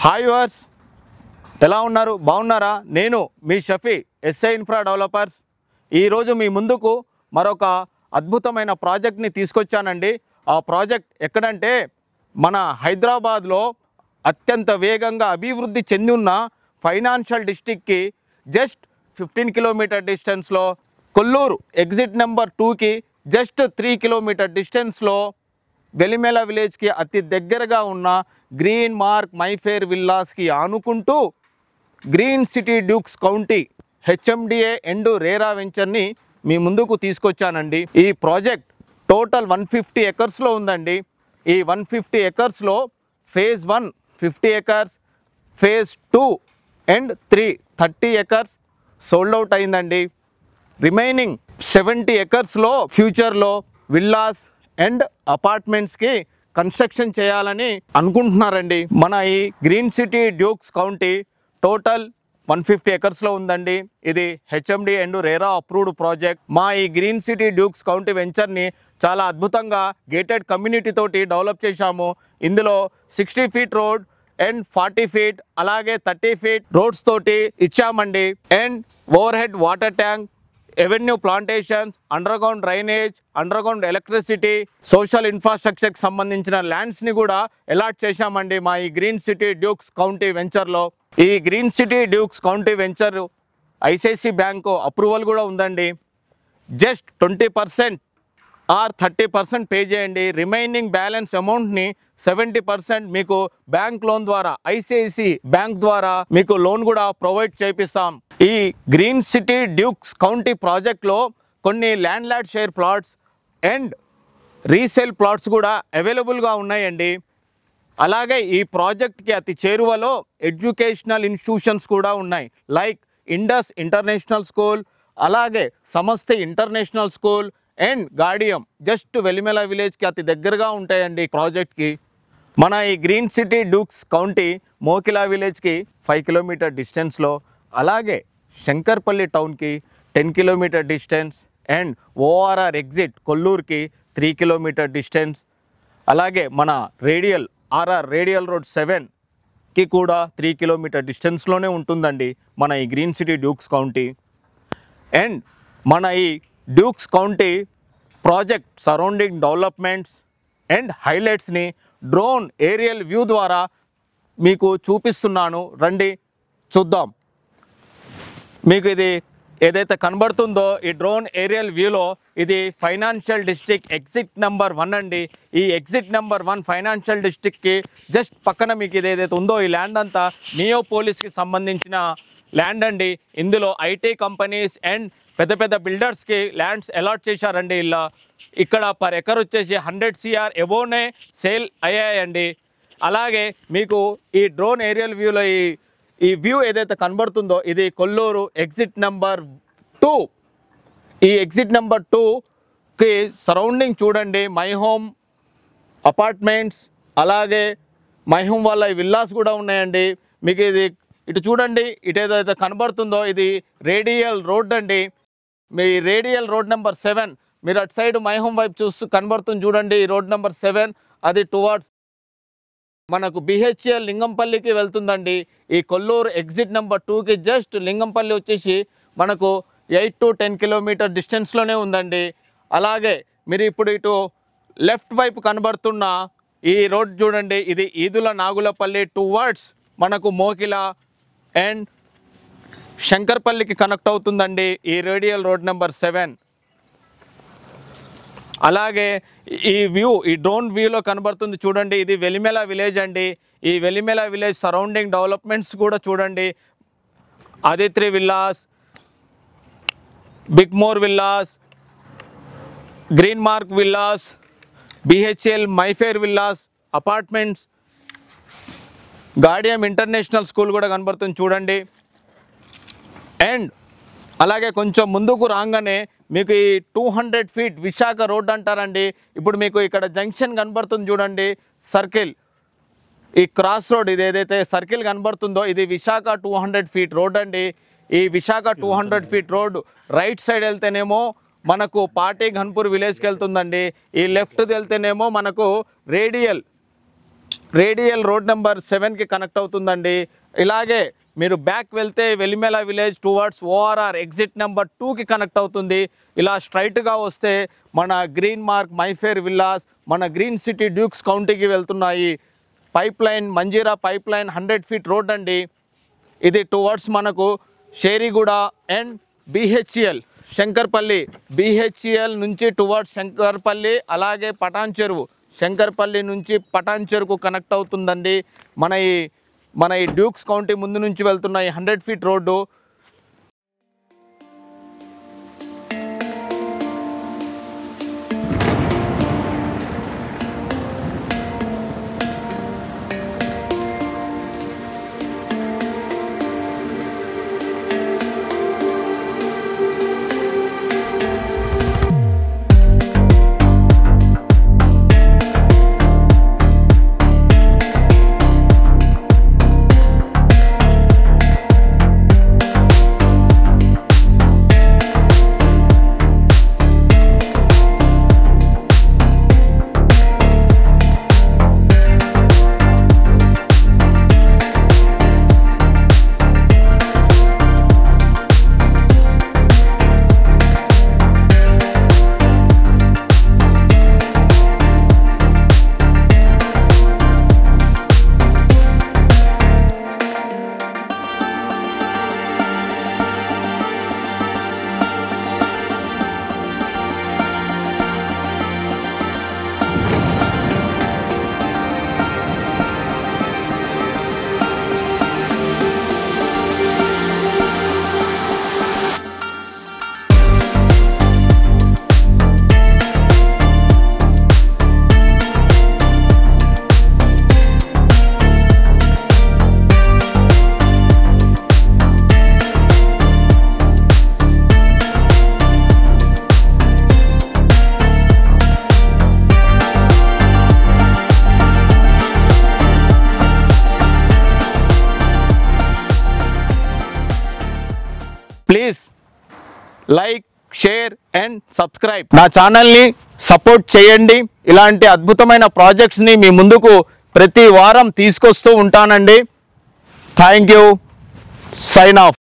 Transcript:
Hi verse, ఎలా ఉన్నారు? బాగున్నారా? నేను మీ షఫీ, ఎస్ఐ ఇన్ఫ్రా డెవలపర్స్. ఈరోజు మీ ముందుకు మరొక అద్భుతమైన ప్రాజెక్ట్ని తీసుకొచ్చానండి. ఆ ప్రాజెక్ట్ ఎక్కడంటే మన హైదరాబాద్లో అత్యంత వేగంగా అభివృద్ధి చెంది ఉన్న ఫైనాన్షియల్ డిస్ట్రిక్ట్కి జస్ట్ 15 కిలోమీటర్ డిస్టెన్స్లో, కొల్లూరు ఎగ్జిట్ నెంబర్ 2కి జస్ట్ 3 కిలోమీటర్ డిస్టెన్స్లో, వెలిమెల విలేజ్కి అతి దగ్గరగా ఉన్న గ్రీన్ మార్క్ మైఫేర్ విల్లాస్కి ఆనుకుంటూ Green City Dukes County HMDA and RERA వెంచర్ని మీ ముందుకు తీసుకొచ్చానండి. ఈ ప్రాజెక్ట్ టోటల్ 150 ఎకర్స్లో ఉందండి. ఈ 150 ఎకర్స్లో phase 1 50 acres, phase 2 and 3 30 acres sold out అయిందండి. రిమైనింగ్ 70 ఎకర్స్లో ఫ్యూచర్లో విల్లాస్ అండ్ అపార్ట్మెంట్స్కి కన్స్ట్రక్షన్ చేయాలని అనుకుంటున్నారండి. మన ఈ Green City Dukes County total 150 ఎకర్స్లో ఉందండి. ఇది HMD and RERA approved project. మా ఈ గ్రీన్ సిటీ డ్యూక్స్ కౌంటీ వెంచర్ని చాలా అద్భుతంగా గేటెడ్ కమ్యూనిటీ తోటి డెవలప్ చేశాము. ఇందులో 60 ఫీట్ రోడ్ అండ్ 40 ఫీట్ అలాగే 30 ఫీట్ రోడ్స్ తోటి ఇచ్చామండి. And overhead water tank, avenue plantations, underground drainage, underground electricity, social ఇన్ఫ్రాస్ట్రక్చర్కి సంబంధించిన ల్యాండ్స్ని కూడా అలాట్ చేశామండి మా ఈ గ్రీన్ సిటీ డ్యూక్స్ కౌంటీ వెంచర్లో. ఈ Green City Dukes county venture ICICI bank approval కూడా ఉందండి. జస్ట్ 20% ఆర్ 30% పే చేయండి. రిమైనింగ్ బ్యాలెన్స్ అమౌంట్ని 70% మీకు బ్యాంక్ లోన్ ద్వారా, ఐసిఐసిఐ బ్యాంక్ ద్వారా మీకు లోన్ కూడా ప్రొవైడ్ చేపిస్తాం. ఈ గ్రీన్ సిటీ డ్యూక్స్ కౌంటీ ప్రాజెక్ట్లో కొన్ని land share plots and resale plots కూడా అవైలబుల్గా ఉన్నాయండి. అలాగే ఈ ప్రాజెక్ట్కి అతి చేరువలో ఎడ్యుకేషనల్ ఇన్స్టిట్యూషన్స్ కూడా ఉన్నాయి. లైక్ ఇండస్ ఇంటర్నేషనల్ స్కూల్, అలాగే Samastha international school and Gaudium just Velimela విలేజ్కి అతి దగ్గరగా ఉంటాయండి ప్రాజెక్ట్కి. మన ఈ Green City Dukes County Mokila విలేజ్కి 5 కిలోమీటర్ డిస్టెన్స్లో, అలాగే శంకర్పల్లి టౌన్కి 10 kilometre distance and ORR exit కొల్లూరుకి 3 కిలోమీటర్ డిస్టెన్స్, అలాగే మన రేడియల్ రోడ్ 7కి కూడా 3 కిలోమీటర్ డిస్టెన్స్లోనే ఉంటుందండి మన ఈ Green City Dukes County. And మన ఈ Dukes County project surrounding developments and హైలైట్స్ని డ్రోన్ ఏరియల్ వ్యూ ద్వారా మీకు చూపిస్తున్నాను, రండి చూద్దాం. మీకు ఇది ఏదైతే కనబడుతుందో ఈ డ్రోన్ ఏరియల్ వ్యూలో ఇది ఫైనాన్షియల్ డిస్ట్రిక్ట్ ఎగ్జిట్ నెంబర్ 1 అండి. ఈ ఎగ్జిట్ నెంబర్ 1 ఫైనాన్షియల్ డిస్ట్రిక్ట్కి జస్ట్ పక్కన మీకు ఇది ఏదైతే ఉందో ఈ ల్యాండ్ అంతా నియోపోలిస్కి సంబంధించిన ల్యాండ్ అండి. ఇందులో ఐటీ కంపెనీస్ అండ్ పెద్ద పెద్ద బిల్డర్స్కి ల్యాండ్స్ అలాట్ చేశారండి. ఇలా ఇక్కడ పర్ ఎకర్ వచ్చేసి 100 CR ఎబోనే సేల్ అయ్యాయండి. అలాగే మీకు ఈ డ్రోన్ ఏరియల్ వ్యూలో ఈ వ్యూ ఏదైతే కనబడుతుందో ఇది కొల్లూరు ఎగ్జిట్ నెంబర్ 2. ఈ ఎగ్జిట్ నెంబర్ 2కి సరౌండింగ్ చూడండి, మై హోమ్ అపార్ట్మెంట్స్ అలాగే మై హోమ్ వాళ్ళ విల్లాస్ కూడా ఉన్నాయండి. మీకు ఇది ఇటు చూడండి, ఇటు ఏదైతే కనబడుతుందో ఇది రేడియల్ రోడ్ అండి. మీ రేడియల్ రోడ్ నెంబర్ 7 మీరు అటు సైడ్ మై హోమ్ వైపు చూస్తూ కనబడుతుంది చూడండి. ఈ రోడ్ నెంబర్ 7 అది టువార్డ్స్ మనకు బిహెచ్ఎల్ లింగంపల్లికి వెళ్తుందండి. ఈ కొల్లూరు ఎగ్జిట్ నెంబర్ 2కి జస్ట్ లింగంపల్లి వచ్చేసి మనకు 8 to 10 కిలోమీటర్ డిస్టెన్స్లోనే ఉందండి. అలాగే మీరు ఇప్పుడు ఇటు లెఫ్ట్ వైపు కనబడుతున్న ఈ రోడ్ చూడండి, ఇది ఈదుల నాగులపల్లి టువర్డ్స్ మనకు మోకిలా అండ్ శంకర్పల్లికి కనెక్ట్ అవుతుందండి ఈ రేడియల్ రోడ్ నెంబర్ 7. అలాగే ఈ డ్రోన్ వ్యూలో కనబడుతుంది చూడండి, ఇది వెలిమెల విలేజ్ అండి. ఈ వెలిమెల విలేజ్ సరౌండింగ్ డెవలప్మెంట్స్ కూడా చూడండి, Aditri villas, Bigmore villas, Green Mark villas, BHEL Mayfair villas apartments, Gaudium international school కూడా కనబడుతుంది చూడండి. అండ్ అలాగే కొంచెం ముందుకు రాగానే మీకు ఈ 200 ఫీట్ విశాఖ రోడ్ అంటారండి. ఇప్పుడు మీకు ఇక్కడ జంక్షన్ కనబడుతుంది చూడండి, సర్కిల్, ఈ క్రాస్ రోడ్ ఇది ఏదైతే సర్కిల్ కనబడుతుందో ఇది విశాఖ 200 ఫీట్ రోడ్ అండి. ఈ Visakha 200 feet road right side వెళ్తేనేమో మనకు పాటి ఘన్పూర్ విలేజ్కి వెళ్తుందండి. ఈ లెఫ్ట్ వెళ్తేనేమో మనకు రేడియల్ రేడియల్ రోడ్ నెంబర్ 7కి కనెక్ట్ అవుతుందండి. ఇలాగే మీరు బ్యాక్ వెళ్తే Velimela village towards ORR exit number 2కి కనెక్ట్ అవుతుంది. ఇలా స్ట్రైట్గా వస్తే మన గ్రీన్ మార్క్ మైఫేర్ విల్లాస్, మన గ్రీన్ సిటీ డ్యూక్స్ కౌంటీకి వెళ్తున్నాయి. Pipeline Manjira pipeline 100 feet road అండి. ఇది టువర్డ్స్ మనకు షేరిగూడ అండ్ బిహెచ్ఎల్ శంకర్పల్లి, బిహెచ్ఎల్ నుంచి టువర్డ్స్ శంకర్పల్లి, అలాగే పటాన్ చెరువు, శంకర్పల్లి నుంచి పటాన్ చెరువుకు కనెక్ట్ అవుతుందండి. మన ఈ డ్యూక్స్ కౌంటీ ముందు నుంచి వెళ్తున్న ఈ 100 feet road. Please like, share and subscribe. నా ఛానల్ని సపోర్ట్ చేయండి. ఇలాంటి అద్భుతమైన ప్రాజెక్ట్స్ని మీ ముందుకు ప్రతి వారం తీసుకొస్తూ ఉంటానండి. Thank you. Sign of.